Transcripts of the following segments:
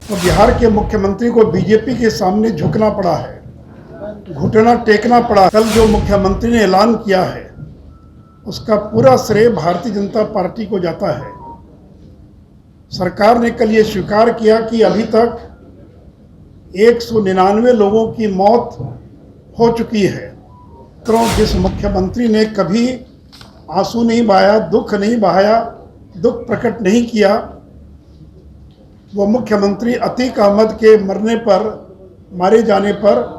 तो बिहार के मुख्यमंत्री को बीजेपी के सामने झुकना पड़ा है, घुटना टेकना पड़ा। कल जो मुख्यमंत्री ने ऐलान किया है उसका पूरा श्रेय भारतीय जनता पार्टी को जाता है। सरकार ने कल ये स्वीकार किया कि अभी तक 199 लोगों की मौत हो चुकी है। तो जिस मुख्यमंत्री ने कभी आंसू नहीं बहाया, दुख नहीं बहाया, दुख प्रकट नहीं किया, वो मुख्यमंत्री अतीक अहमद के मारे जाने पर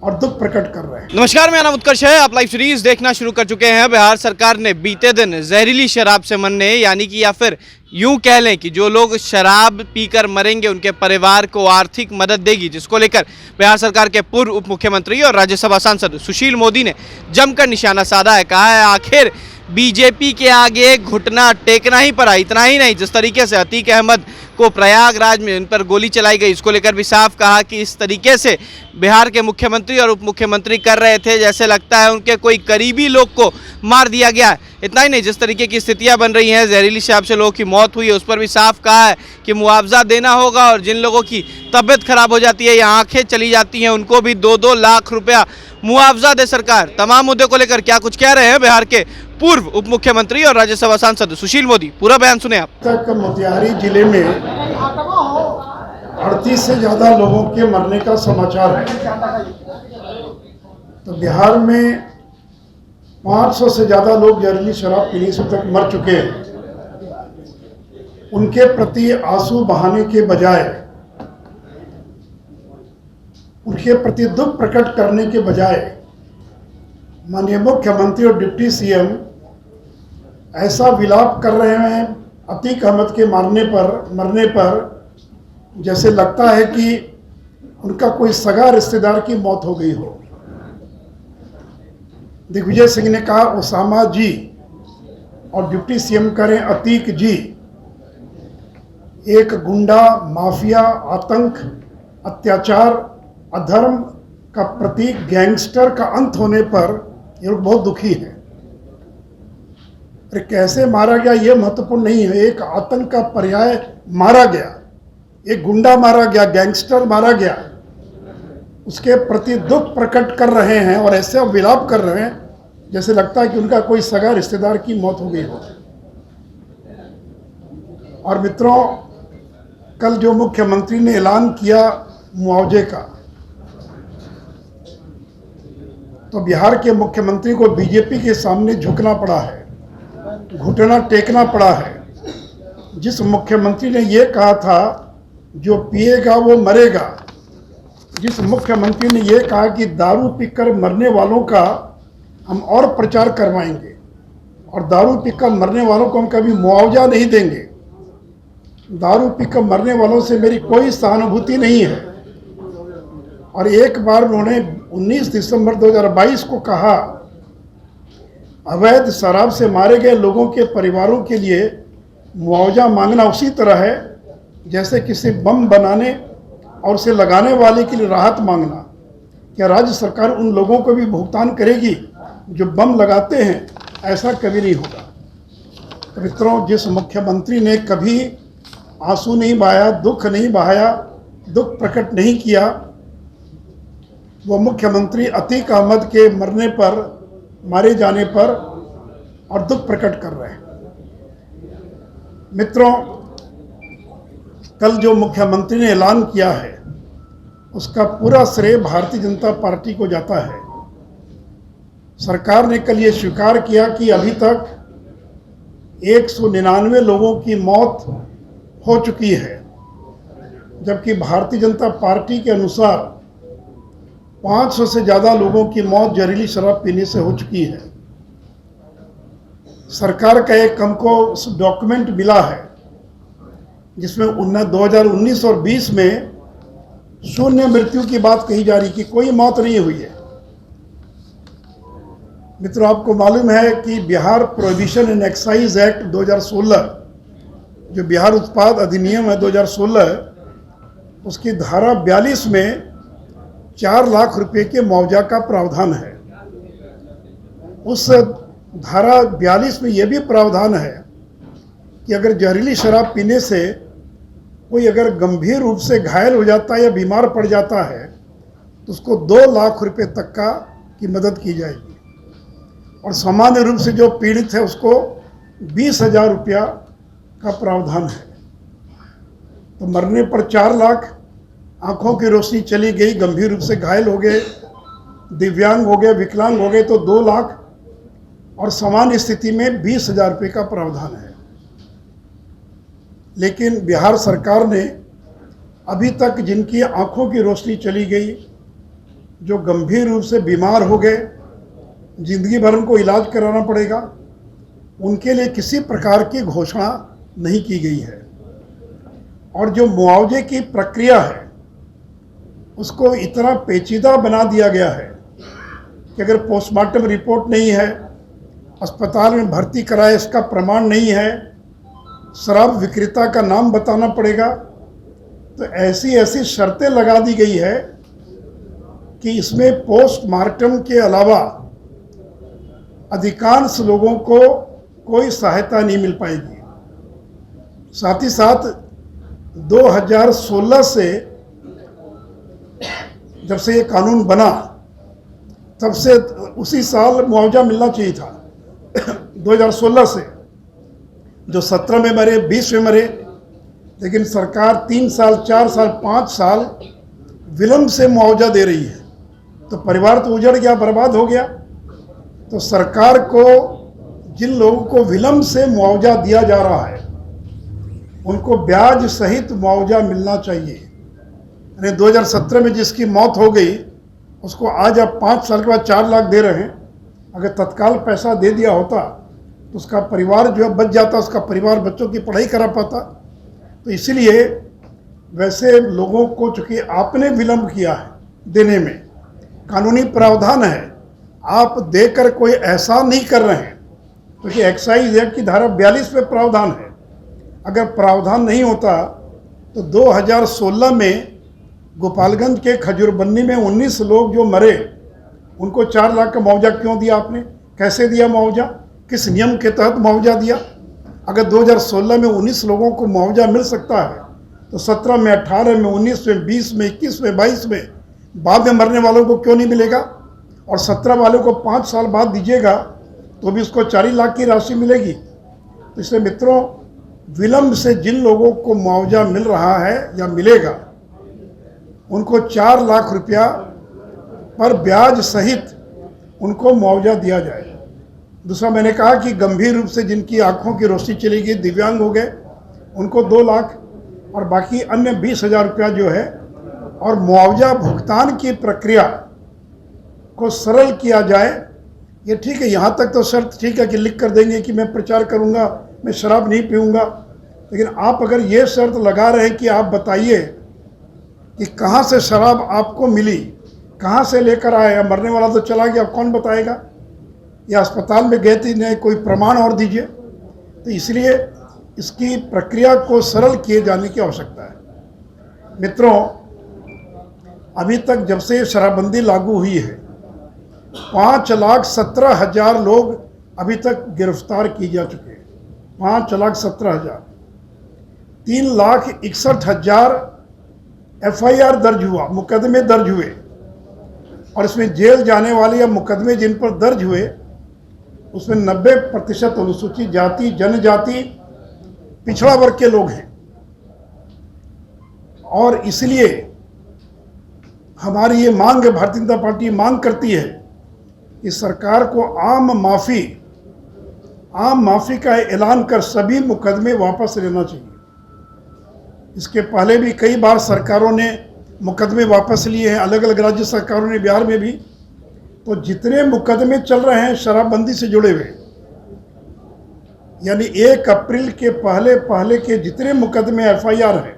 और दुख प्रकट कर रहे हैं। नमस्कार, मेरा नाम उत्कर्ष है। आप लाइव सीरीज देखना शुरू कर चुके हैं। बिहार सरकार ने बीते दिन जहरीली शराब से मरने, यानी कि या फिर यूं कह लें कि जो लोग शराब पीकर मरेंगे उनके परिवार को आर्थिक मदद देगी, जिसको लेकर बिहार सरकार के पूर्व उप मुख्यमंत्री और राज्यसभा सांसद सुशील मोदी ने जमकर निशाना साधा है। कहा है आखिर बीजेपी के आगे घुटना टेकना ही पड़ा। इतना ही नहीं, जिस तरीके से अतीक अहमद को प्रयागराज में उन पर गोली चलाई गई, इसको लेकर भी साफ कहा कि इस तरीके से बिहार के मुख्यमंत्री और उप मुख्यमंत्री कर रहे थे जैसे लगता है उनके कोई करीबी लोग को मार दिया गया है। इतना ही नहीं, जिस तरीके की स्थितियां बन रही हैं, जहरीली शराब से लोगों की मौत हुई है, उस पर भी साफ कहा है कि मुआवजा देना होगा और जिन लोगों की तबीयत खराब हो जाती है या आंखें चली जाती हैं उनको भी 2-2 लाख रुपया मुआवजा दे सरकार। तमाम मुद्दों को लेकर क्या कुछ कह रहे हैं बिहार के पूर्व उप मुख्यमंत्री और राज्यसभा सांसद सुशील मोदी, पूरा बयान सुने आप। तक मोतिहारी जिले में 38 से ज़्यादा लोगों के मरने का समाचार है। तो बिहार में 500 से ज़्यादा लोग जहरीली शराब पीने से तक मर चुके हैं। उनके प्रति आंसू बहाने के बजाय, उनके प्रति दुख प्रकट करने के बजाय माननीय मुख्यमंत्री और डिप्टी सीएम ऐसा विलाप कर रहे हैं अतीक अहमद के मरने पर जैसे लगता है कि उनका कोई सगा रिश्तेदार की मौत हो गई हो। दिग्विजय सिंह ने कहा ओसामा जी, और डिप्टी सीएम करें अतीक जी। एक गुंडा, माफिया, आतंक, अत्याचार, अधर्म का प्रतीक, गैंगस्टर का अंत होने पर ये लोग बहुत दुखी हैं। अरे कैसे मारा गया ये महत्वपूर्ण नहीं है, एक आतंक का पर्याय मारा गया, एक गुंडा मारा गया, गैंगस्टर मारा गया, उसके प्रति दुख प्रकट कर रहे हैं और ऐसे विलाप कर रहे हैं जैसे लगता है कि उनका कोई सगा रिश्तेदार की मौत हो गई हो। और मित्रों, कल जो मुख्यमंत्री ने ऐलान किया मुआवजे का, तो बिहार के मुख्यमंत्री को बीजेपी के सामने झुकना पड़ा है, घुटना टेकना पड़ा है। जिस मुख्यमंत्री ने ये कहा था जो पिएगा वो मरेगा, जिस मुख्यमंत्री ने ये कहा कि दारू पीकर मरने वालों का हम और प्रचार करवाएंगे और दारू पीकर मरने वालों को हम कभी मुआवजा नहीं देंगे, दारू पीकर मरने वालों से मेरी कोई सहानुभूति नहीं है। और एक बार उन्होंने 19 दिसंबर 2022 को कहा अवैध शराब से मारे गए लोगों के परिवारों के लिए मुआवजा मांगना उसी तरह है जैसे किसी बम बनाने और उसे लगाने वाले के लिए राहत मांगना। क्या राज्य सरकार उन लोगों को भी भुगतान करेगी जो बम लगाते हैं? ऐसा कभी नहीं होगा। तो मित्रों, जिस मुख्यमंत्री ने कभी आंसू नहीं बहाया, दुख नहीं बहाया, दुख प्रकट नहीं किया, वो मुख्यमंत्री अतीक अहमद के मारे जाने पर और दुख प्रकट कर रहे हैं। मित्रों, कल जो मुख्यमंत्री ने ऐलान किया है उसका पूरा श्रेय भारतीय जनता पार्टी को जाता है। सरकार ने कल ये स्वीकार किया कि अभी तक 199 लोगों की मौत हो चुकी है, जबकि भारतीय जनता पार्टी के अनुसार 500 से ज़्यादा लोगों की मौत जहरीली शराब पीने से हो चुकी है। सरकार का एक हमको डॉक्यूमेंट मिला है जिसमें 2019 और 20 में शून्य मृत्यु की बात कही जा रही कि कोई मौत नहीं हुई है। मित्रों, आपको मालूम है कि Bihar prohibition and excise act 2016, जो बिहार उत्पाद अधिनियम है 2016, उसकी धारा 42 में 4 लाख रुपए के मुआवजा का प्रावधान है। उस धारा 42 में यह भी प्रावधान है कि अगर जहरीली शराब पीने से कोई अगर गंभीर रूप से घायल हो जाता है या बीमार पड़ जाता है तो उसको 2 लाख रुपए तक की मदद की जाएगी, और सामान्य रूप से जो पीड़ित है उसको 20,000 रुपया का प्रावधान है। तो मरने पर 4 लाख, आंखों की रोशनी चली गई, गंभीर रूप से घायल हो गए, दिव्यांग हो गए, विकलांग हो गए तो 2 लाख, और सामान्य स्थिति में 20,000 रुपये का प्रावधान है। लेकिन बिहार सरकार ने अभी तक जिनकी आंखों की रोशनी चली गई, जो गंभीर रूप से बीमार हो गए, जिंदगी भर उनको इलाज कराना पड़ेगा, उनके लिए किसी प्रकार की घोषणा नहीं की गई है। और जो मुआवजे की प्रक्रिया है उसको इतना पेचीदा बना दिया गया है कि अगर पोस्टमार्टम रिपोर्ट नहीं है, अस्पताल में भर्ती कराए इसका प्रमाण नहीं है, शराब विक्रेता का नाम बताना पड़ेगा, तो ऐसी ऐसी शर्तें लगा दी गई है कि इसमें पोस्टमार्टम के अलावा अधिकांश लोगों को कोई सहायता नहीं मिल पाएगी। साथ ही साथ 2016 से जब से ये कानून बना तब से उसी साल मुआवजा मिलना चाहिए था 2016 से, जो 17 में मरे, 20 में मरे, लेकिन सरकार 3 साल, 4 साल, 5 साल विलंब से मुआवजा दे रही है। तो परिवार तो उजड़ गया, बर्बाद हो गया। तो सरकार को जिन लोगों को विलंब से मुआवजा दिया जा रहा है उनको ब्याज सहित मुआवजा मिलना चाहिए। यानी 2017 में जिसकी मौत हो गई उसको आज आप 5 साल के बाद 4 लाख दे रहे हैं। अगर तत्काल पैसा दे दिया होता तो उसका परिवार जो है बच जाता, उसका परिवार बच्चों की पढ़ाई करा पाता। तो इसलिए वैसे लोगों को चूँकि आपने विलंब किया है देने में, कानूनी प्रावधान है, आप देकर कोई एहसान नहीं कर रहे हैं, क्योंकि एक्साइज एक्ट की धारा 42 में प्रावधान है। अगर प्रावधान नहीं होता तो 2016 में गोपालगंज के खजूरबन्नी में 19 लोग जो मरे उनको 4 लाख का मुआवजा क्यों दिया आपने? कैसे दिया मुआवजा? किस नियम के तहत मुआवजा दिया? अगर 2016 में 19 लोगों को मुआवजा मिल सकता है तो 17 में, 18 में, 19 में, 20 में, 21 में, 22 में बाद में मरने वालों को क्यों नहीं मिलेगा? और 17 वालों को 5 साल बाद दीजिएगा तो भी उसको 4 लाख की राशि मिलेगी। तो इसलिए मित्रों, विलंब से जिन लोगों को मुआवजा मिल रहा है या मिलेगा उनको 4 लाख रुपया पर ब्याज सहित उनको मुआवजा दिया जाए। दूसरा, मैंने कहा कि गंभीर रूप से जिनकी आंखों की रोशनी चली गई, दिव्यांग हो गए, उनको 2 लाख, और बाकी अन्य 20,000 रुपया जो है। और मुआवजा भुगतान की प्रक्रिया को सरल किया जाए। ये ठीक है, यहाँ तक तो शर्त ठीक है कि लिख कर देंगे कि मैं प्रचार करूँगा, मैं शराब नहीं पीऊँगा, लेकिन आप अगर ये शर्त लगा रहे हैं कि आप बताइए कि कहाँ से शराब आपको मिली, कहाँ से लेकर आए, या मरने वाला तो चला गया, कौन बताएगा, या अस्पताल में गए थे, नहीं, कोई प्रमाण और दीजिए। तो इसलिए इसकी प्रक्रिया को सरल किए जाने की आवश्यकता है। मित्रों, अभी तक जब से शराबबंदी लागू हुई है 5,17,000 लोग अभी तक गिरफ्तार किए जा चुके हैं। 5,17,000, 3,61,000 FIR दर्ज हुआ, मुकदमे दर्ज हुए, और इसमें जेल जाने वाले या मुकदमे जिन पर दर्ज हुए उसमें 90% अनुसूचित जाति, जनजाति, पिछड़ा वर्ग के लोग हैं। और इसलिए हमारी ये मांग है, भारतीय जनता पार्टी मांग करती है कि सरकार को आम माफी का ऐलान कर सभी मुकदमे वापस लेना चाहिए। इसके पहले भी कई बार सरकारों ने मुकदमे वापस लिए हैं, अलग अलग राज्य सरकारों ने, बिहार में भी। तो जितने मुकदमे चल रहे हैं शराबबंदी से जुड़े हुए, यानी 1 अप्रैल के पहले के जितने मुकदमे FIR हैं,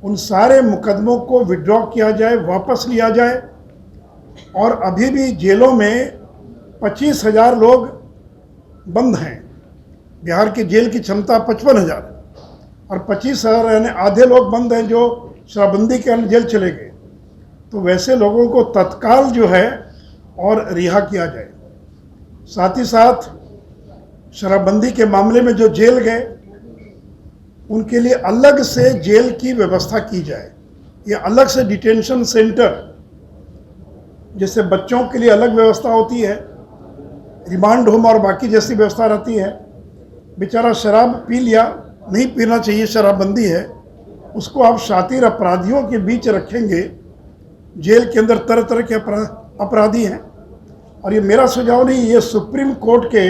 उन सारे मुकदमों को विड्रॉ किया जाए, वापस लिया जाए। और अभी भी जेलों में 25,000 लोग बंद हैं। बिहार की जेल की क्षमता 55,000, और 25,000 यानी आधे लोग बंद हैं जो शराबबंदी के कारण जेल चले गए। तो वैसे लोगों को तत्काल जो है और रिहा किया जाए। साथ ही साथ शराबबंदी के मामले में जो जेल गए उनके लिए अलग से जेल की व्यवस्था की जाए। ये अलग से डिटेंशन सेंटर, जैसे बच्चों के लिए अलग व्यवस्था होती है, रिमांड होम और बाकी जैसी व्यवस्था रहती है। बेचारा शराब पी लिया, नहीं पीना चाहिए, शराबबंदी है, उसको आप शातिर अपराधियों के बीच रखेंगे। जेल के अंदर तरह तरह के अपराधी हैं। और ये मेरा सुझाव नहीं, ये सुप्रीम कोर्ट के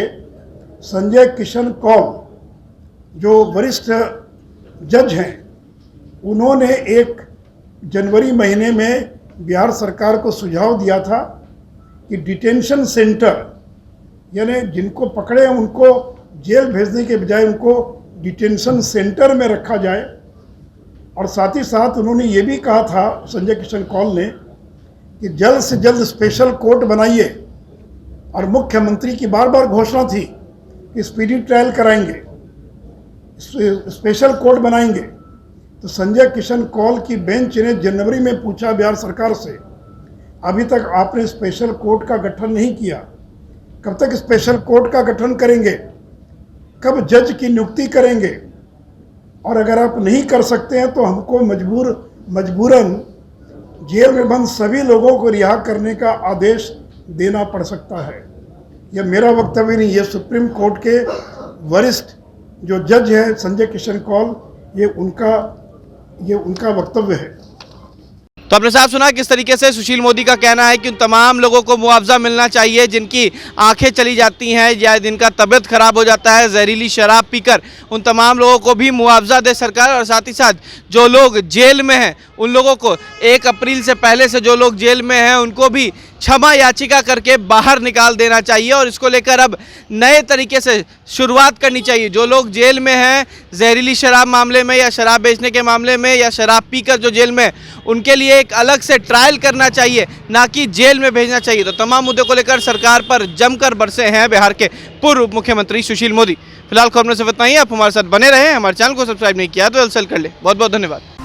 संजय किशन कौल जो वरिष्ठ जज हैं, उन्होंने 1 जनवरी महीने में बिहार सरकार को सुझाव दिया था कि डिटेंशन सेंटर, यानी जिनको पकड़े उनको जेल भेजने के बजाय उनको डिटेंशन सेंटर में रखा जाए। और साथ ही साथ उन्होंने ये भी कहा था, संजय किशन कौल ने, कि जल्द से जल्द स्पेशल कोर्ट बनाइए। और मुख्यमंत्री की बार बार घोषणा थी कि स्पीडी ट्रायल कराएंगे, स्पेशल कोर्ट बनाएंगे। तो संजय किशन कौल की बेंच ने जनवरी में पूछा बिहार सरकार से, अभी तक आपने स्पेशल कोर्ट का गठन नहीं किया, कब तक स्पेशल कोर्ट का गठन करेंगे, कब जज की नियुक्ति करेंगे? और अगर आप नहीं कर सकते हैं तो हमको मजबूरन जेल में बंद सभी लोगों को रिहा करने का आदेश देना पड़ सकता है। यह मेरा वक्तव्य नहीं, ये सुप्रीम कोर्ट के वरिष्ठ जो जज है संजय किशन कौल, ये उनका वक्तव्य है। तो आपने साहब सुना किस तरीके से सुशील मोदी का कहना है कि उन तमाम लोगों को मुआवजा मिलना चाहिए जिनकी आंखें चली जाती हैं या जिनका तबीयत खराब हो जाता है जहरीली शराब पीकर, उन तमाम लोगों को भी मुआवजा दे सरकार। और साथ ही साथ जो लोग जेल में हैं उन लोगों को 1 अप्रैल से पहले से जो लोग जेल में हैं उनको भी क्षमा याचिका करके बाहर निकाल देना चाहिए। और इसको लेकर अब नए तरीके से शुरुआत करनी चाहिए। जो लोग जेल में हैं जहरीली शराब मामले में या शराब बेचने के मामले में या शराब पीकर जो जेल में, उनके लिए एक अलग से ट्रायल करना चाहिए, ना कि जेल में भेजना चाहिए। तो तमाम मुद्दों को लेकर सरकार पर जमकर बरसे हैं बिहार के पूर्व मुख्यमंत्री सुशील मोदी। फिलहाल खबर में सिर्फ इतना ही। आप हमारे साथ बने रहें, हमारे चैनल को सब्सक्राइब नहीं किया तो जल्द से जल्द कर ले। बहुत बहुत धन्यवाद।